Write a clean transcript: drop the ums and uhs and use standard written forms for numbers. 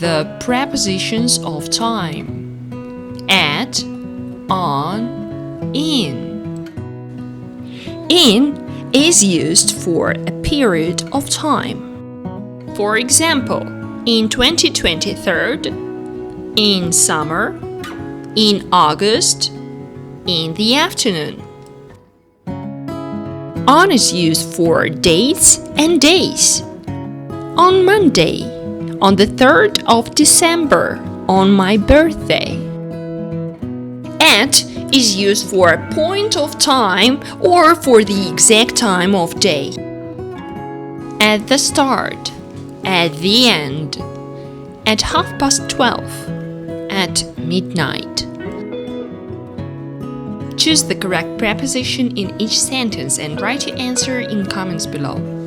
The prepositions of time: at, on, in. In is used for a period of time. For example, in 2023, in summer, in August, in the afternoon. On is used for dates and days. On Monday, on the 3rd of December, on my birthday. At is used for a point of time or for the exact time of day. At the start, at the end, at 12:30, at midnight. Choose the correct preposition in each sentence and write your answer in comments below.